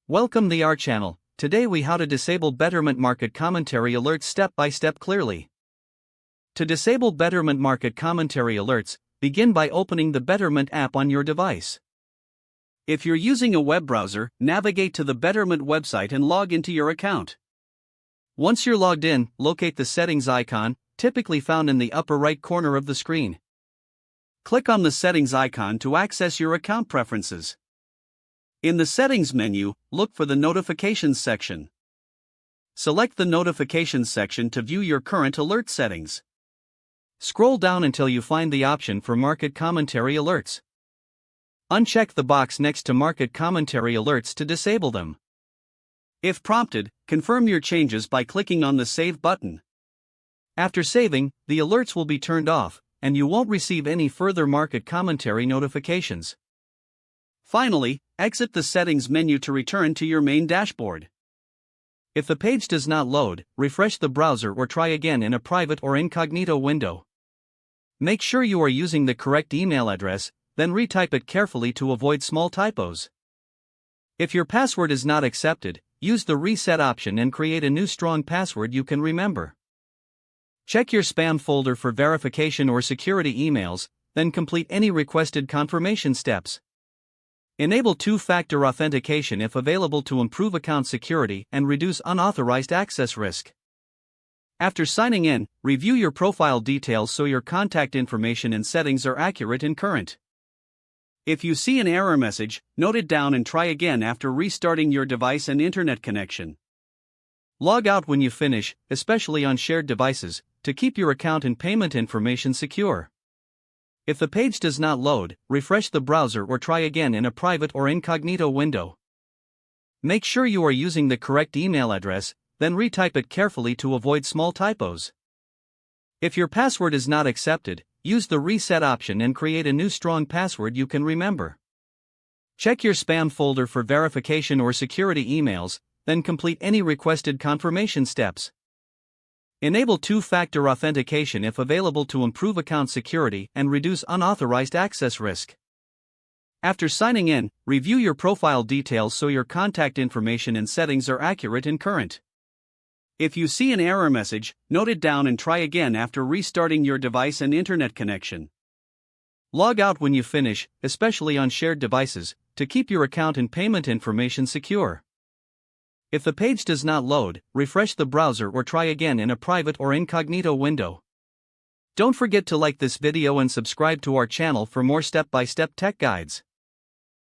Welcome to our channel. Today we how to disable Betterment market commentary alerts step by step clearly. To disable Betterment market commentary alerts, begin by opening the Betterment app on your device. If you're using a web browser, navigate to the Betterment website and log into your account. Once you're logged in, locate the settings icon, typically found in the upper right corner of the screen. Click on the settings icon to access your account preferences. In the settings menu, look for the notifications section. Select the notifications section to view your current alert settings. Scroll down until you find the option for market commentary alerts. Uncheck the box next to market commentary alerts to disable them. If prompted, confirm your changes by clicking on the Save button. After saving, the alerts will be turned off, and you won't receive any further market commentary notifications. Finally, exit the settings menu to return to your main dashboard. If the page does not load, refresh the browser or try again in a private or incognito window. Make sure you are using the correct email address, then retype it carefully to avoid small typos. If your password is not accepted, use the reset option and create a new strong password you can remember. Check your spam folder for verification or security emails, then complete any requested confirmation steps. Enable two-factor authentication if available to improve account security and reduce unauthorized access risk. After signing in, review your profile details so your contact information and settings are accurate and current. If you see an error message, note it down and try again after restarting your device and internet connection. Log out when you finish, especially on shared devices, to keep your account and payment information secure. If the page does not load, refresh the browser or try again in a private or incognito window. Make sure you are using the correct email address, then retype it carefully to avoid small typos. If your password is not accepted, use the reset option and create a new strong password you can remember. Check your spam folder for verification or security emails, then complete any requested confirmation steps. Enable two-factor authentication if available to improve account security and reduce unauthorized access risk. After signing in, review your profile details so your contact information and settings are accurate and current. If you see an error message, note it down and try again after restarting your device and internet connection. Log out when you finish, especially on shared devices, to keep your account and payment information secure. If the page does not load, refresh the browser or try again in a private or incognito window. Don't forget to like this video and subscribe to our channel for more step-by-step tech guides.